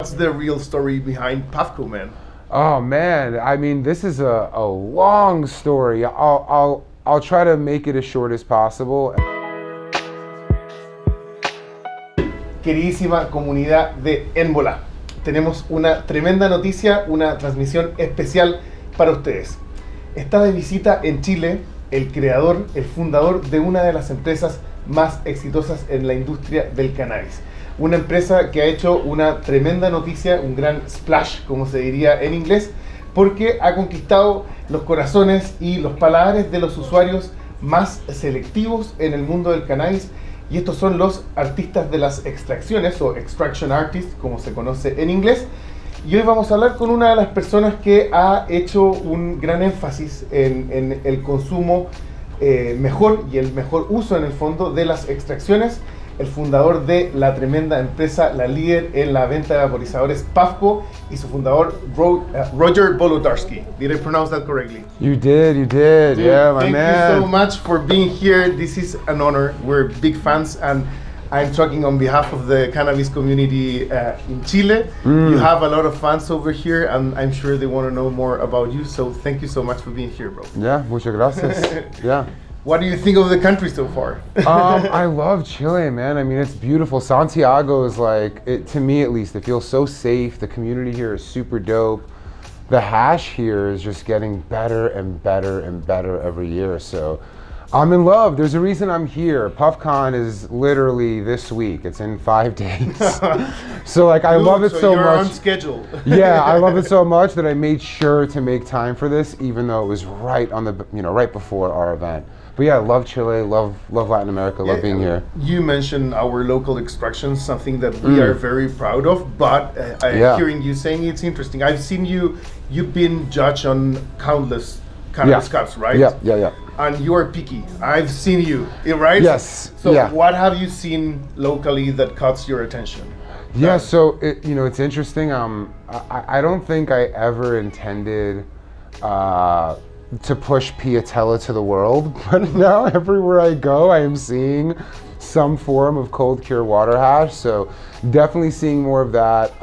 What's the real story behind Pafco, man? Oh man, I mean, this is a long story. I'll try to make it as short as possible. Queridísima comunidad de Énbola, tenemos una tremenda noticia, una transmisión especial para ustedes. Está de visita en Chile el creador, el fundador de una de las empresas más exitosas en la industria del cannabis. Una empresa que ha hecho una tremenda noticia, un gran splash, como se diría en inglés, porque ha conquistado los corazones y los paladares de los usuarios más selectivos en el mundo del cannabis. Y estos son los artistas de las extracciones, o extraction artists, como se conoce en inglés. Y hoy vamos a hablar con una de las personas que ha hecho un gran énfasis en el consumo mejor y el mejor uso, en el fondo, de las extracciones. El fundador de la tremenda empresa, la líder en la venta de vaporizadores Pafco, y su fundador Roger Wolodarski. Did I pronounce that correctly? You did, Dude, yeah, my man. Thank you so much for being here. This is an honor. We're big fans, and I'm talking on behalf of the cannabis community in Chile. You have a lot of fans over here, and I'm sure they want to know more about you. So thank you so much for being here, bro. Yeah, muchas gracias. Yeah. What do you think of the country so far? I love Chile, man. I mean, it's beautiful. Santiago is like, to me at least, it feels so safe. The community here is super dope. The hash here is just getting better and better and better every year. So I'm in love. There's a reason I'm here. PuffCon is literally this week. It's in 5 days. So like, I love it so you're much. on schedule. Yeah, I love it so much that I made sure to make time for this, even though it was right on the, right before our event. But yeah, I love Chile, love Latin America, love being here. You mentioned our local extractions, something that we are very proud of, but hearing you saying it's interesting. I've seen you've been judged on countless cannabis cups, right? Yeah. And you are picky. I've seen you, right? Yes. So what have you seen locally that caught your attention? Yeah, so it's interesting. I don't think I ever intended to push Piatella to the world, but now everywhere I go, I am seeing some form of cold cure water hash. So definitely seeing more of that.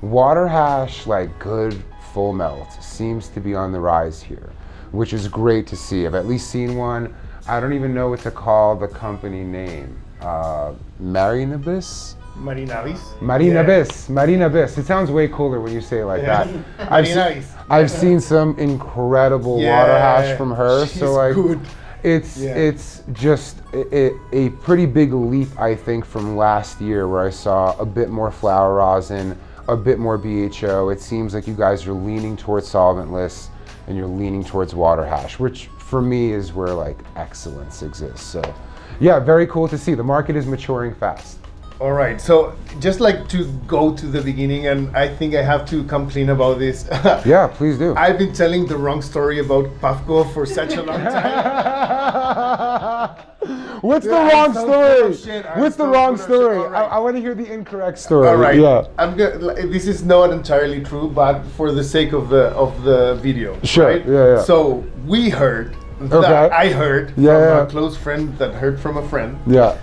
Water hash, like good full melt, seems to be on the rise here, which is great to see. I've at least seen one. I don't even know what to call the company name. Marinabis? Marinabis. It sounds way cooler when you say it like that. I've seen some incredible water hash from her. She's so like, good. It's just a pretty big leap, I think, from last year, where I saw a bit more flower rosin, a bit more BHO. It seems like you guys are leaning towards solventless and you're leaning towards water hash, which for me is where like excellence exists. So yeah, very cool to see. The market is maturing fast. All right, so just like to go to the beginning, and I think I have to complain about this. Yeah, please do. I've been telling the wrong story about Pafco for such a long time. What's the wrong story? What's the wrong story? Right. I want to hear the incorrect story. All right. Yeah. This is not entirely true, but for the sake of the video. Sure. Right? Yeah. So we heard. I heard from a close friend that heard from a friend that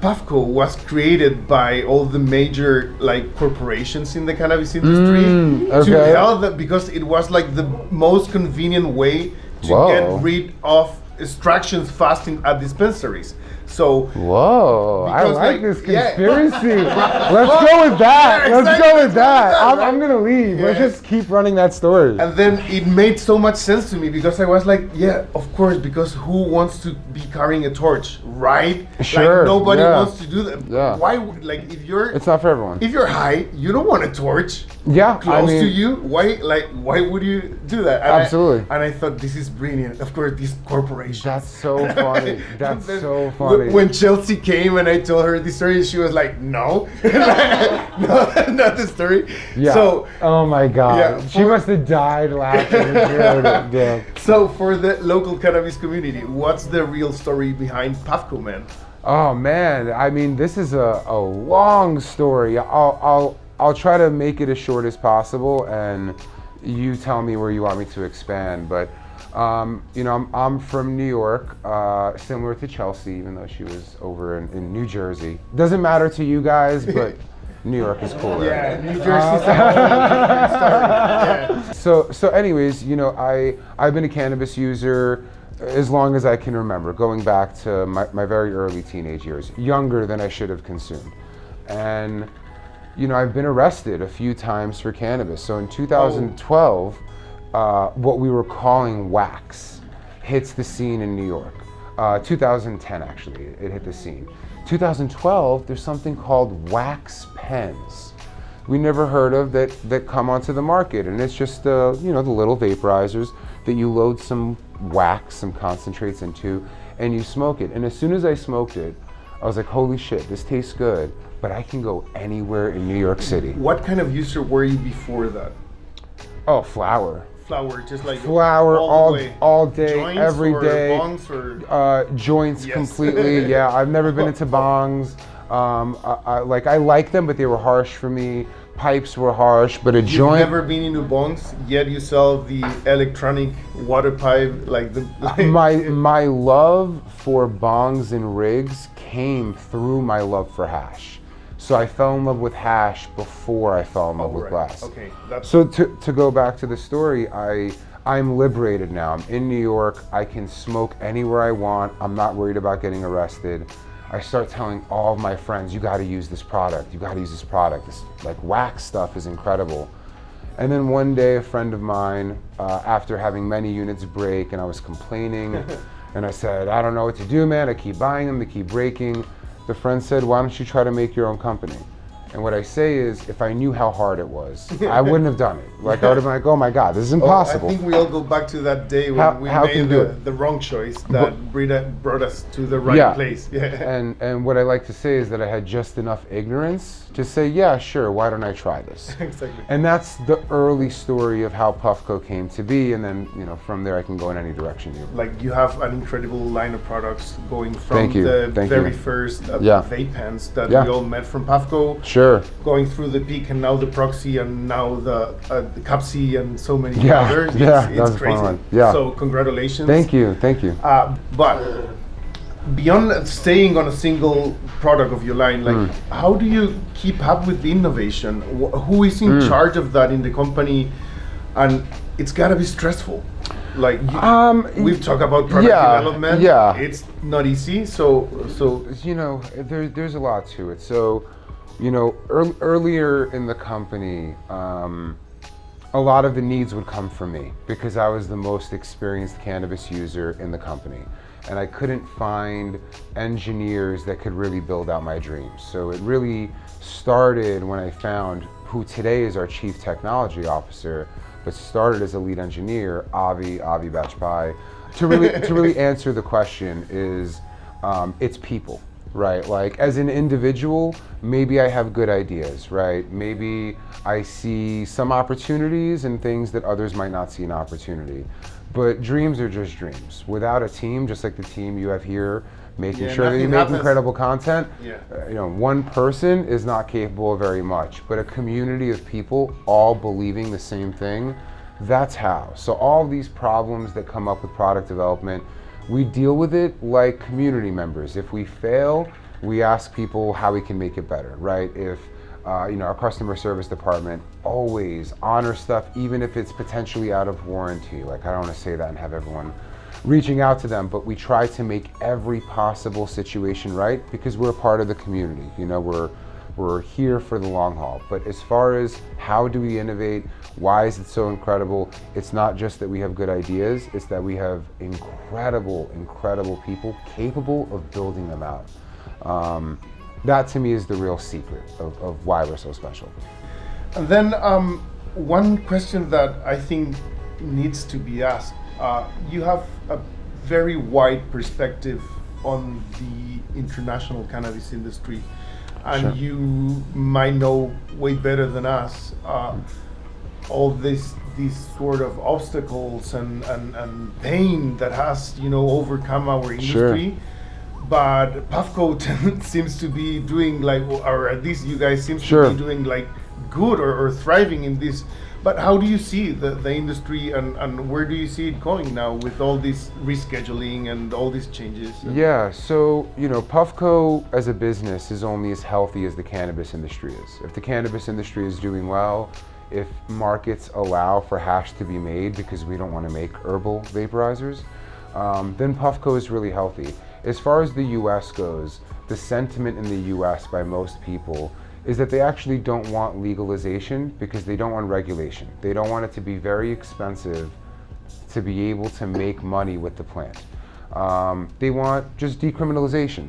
Pafco was created by all the major corporations in the cannabis industry to help them, because it was like the most convenient way to get rid of extractions fast at dispensaries. So I like this conspiracy. Let's go with that. Let's go with that. I'm gonna leave. Let's just keep running that story. And then it made so much sense to me, because I was like, yeah, of course, because who wants to be carrying a torch, right? Sure. Like, nobody wants to do that. Yeah. Why? If you're, it's not for everyone. If you're high, you don't want a torch. Yeah. Close to you. Why would you do that? And absolutely. I thought, this is brilliant. Of course, these corporations. That's so funny. That's so funny. When Chelsea came and I told her the story, she was like, no. No, not the story. Yeah. So, oh my God. She must have died laughing. Yeah. So for the local cannabis community, what's the real story behind Pafco, man? Oh man, I mean, this is a long story. I'll try to make it as short as possible, and you tell me where you want me to expand. But I'm from New York, similar to Chelsea, even though she was over in New Jersey. Doesn't matter to you guys, but New York is cooler. Yeah, New Jersey's a whole different story. Yeah. So anyways, you know, I've been a cannabis user as long as I can remember, going back to my very early teenage years, younger than I should have consumed. And, you know, I've been arrested a few times for cannabis. So in 2012, what we were calling wax hits the scene in New York. 2010, actually, it hit the scene. 2012, there's something called wax pens. We never heard of that come onto the market, and it's just you know, the little vaporizers that you load some wax, some concentrates into, and you smoke it. And as soon as I smoked it, I was like, holy shit, this tastes good, but I can go anywhere in New York City. What kind of user were you before that? Oh, flower. Flower, just like flower all day, joints every or day. Bongs or joints yes. completely. Yeah, I've never been into bongs. I like them, but they were harsh for me. Pipes were harsh, but You've joint. never been into bongs, yet you sell the electronic water pipe, like the. My love for bongs and rigs came through my love for hash. So I fell in love with hash before I fell in love with glass. Okay. So to go back to the story, I'm liberated now. I'm in New York. I can smoke anywhere I want. I'm not worried about getting arrested. I start telling all of my friends, you got to use this product. You got to use this product. This like wax stuff is incredible. And then one day, a friend of mine, after having many units break, and I was complaining, and I said, I don't know what to do, man. I keep buying them. They keep breaking. The friend said, why don't you try to make your own company? And what I say is, if I knew how hard it was, I wouldn't have done it. Like, I would have been like, oh my God, this is impossible. I think we all go back to that day when we made the wrong choice that brought us to the right place. Yeah. And what I like to say is that I had just enough ignorance to say, yeah, sure, why don't I try this? Exactly. And that's the early story of how Puffco came to be, and then, you know, from there I can go in any direction you. Like, you have an incredible line of products going from Thank you. the Thank very you. first vape pens that we all met from Puffco. Sure. Going through the peak, and now the proxy, and now the Capsi, and so many others. It's crazy. Yeah. So congratulations. Thank you. But beyond staying on a single product of your line, like how do you keep up with the innovation? Who is in charge of that in the company? And it's gotta be stressful. Like we've talked about product development. Yeah. It's not easy. So you know, there's a lot to it. So, you know, earlier in the company, a lot of the needs would come from me because I was the most experienced cannabis user in the company. And I couldn't find engineers that could really build out my dreams. So it really started when I found who today is our Chief Technology Officer, but started as a lead engineer, Avi Bajpai. To really answer the question is, it's people. Right, like as an individual, maybe I have good ideas, right? Maybe I see some opportunities and things that others might not see an opportunity. But dreams are just dreams. Without a team, just like the team you have here, making sure that you make incredible content, you know, one person is not capable of very much, but a community of people all believing the same thing, that's how. So all these problems that come up with product development, we deal with it like community members. If we fail, we ask people how we can make it better, right? If you know, our customer service department always honors stuff, even if it's potentially out of warranty. Like, I don't want to say that and have everyone reaching out to them, but we try to make every possible situation right because we're a part of the community. You know, we're here for the long haul. But as far as how do we innovate, why is it so incredible? It's not just that we have good ideas, it's that we have incredible people capable of building them out. That to me is the real secret of why we're so special. And then one question that I think needs to be asked, you have a very wide perspective on the international cannabis industry, and you might know way better than us all these sort of obstacles and pain that has, you know, overcome our industry. But Puffco seems to be doing like, or at least you guys seem to be doing like good or thriving in this. But how do you see the industry and where do you see it going now with all this rescheduling and all these changes? Yeah, so, Puffco as a business is only as healthy as the cannabis industry is. If the cannabis industry is doing well, if markets allow for hash to be made because we don't want to make herbal vaporizers, then Puffco is really healthy. As far as the US goes, the sentiment in the US by most people is that they actually don't want legalization because they don't want regulation. They don't want it to be very expensive to be able to make money with the plant. They want just decriminalization.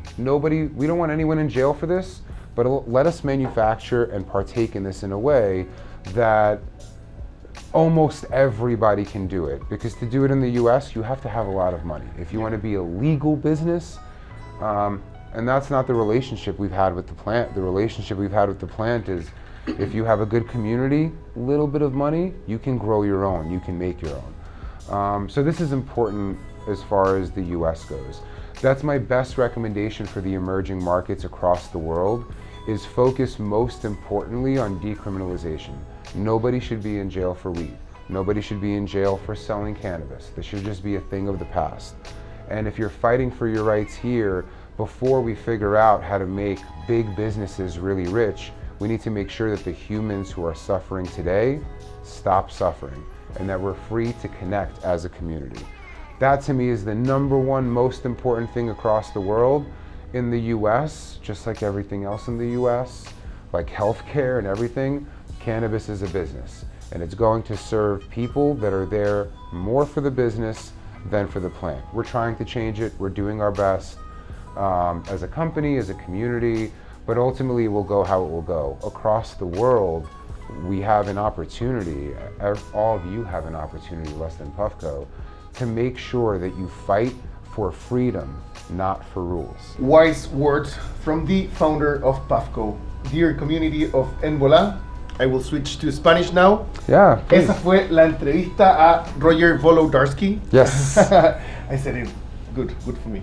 We don't want anyone in jail for this, but let us manufacture and partake in this in a way that almost everybody can do it. Because to do it in the US, you have to have a lot of money. If you want to be a legal business, and that's not the relationship we've had with the plant. The relationship we've had with the plant is if you have a good community, little bit of money, you can grow your own, you can make your own. So this is important as far as the US goes. That's my best recommendation for the emerging markets across the world, is focus most importantly on decriminalization. Nobody should be in jail for weed. Nobody should be in jail for selling cannabis. This should just be a thing of the past. And if you're fighting for your rights here, before we figure out how to make big businesses really rich, we need to make sure that the humans who are suffering today stop suffering and that we're free to connect as a community. That to me is the number one most important thing across the world. In the US, just like everything else in the US, like healthcare and everything, cannabis is a business. And it's going to serve people that are there more for the business than for the plant. We're trying to change it, we're doing our best. As a company, as a community, but ultimately it will go how it will go. Across the world, we have an opportunity, all of you have an opportunity less than Puffco, to make sure that you fight for freedom, not for rules. Wise words from the founder of Puffco. Dear community of Envola, I will switch to Spanish now. Yeah, please. Esa fue la entrevista a Roger Wolodarski. Yes. I said it good for me.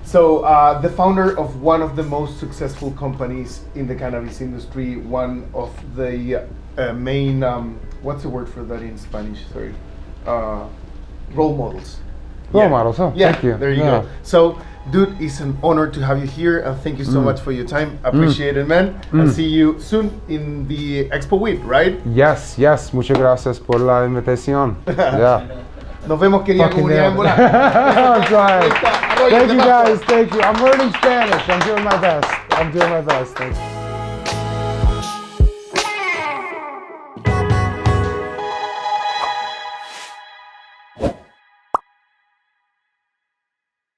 So the founder of one of the most successful companies in the cannabis industry, one of the main, what's the word for that in Spanish? Sorry. Role models. Role models, huh? Yeah, Thank you. There you go. So, dude, it's an honor to have you here, and thank you so much for your time. Appreciate it, man. I'll see you soon in the Expo Week, right? Yes. Muchas gracias por la invitación. Yeah. Nos vemos, querida comunidad en Volar. I'm trying. Thank you guys. Thank you. I'm learning Spanish. I'm doing my best. Thank you.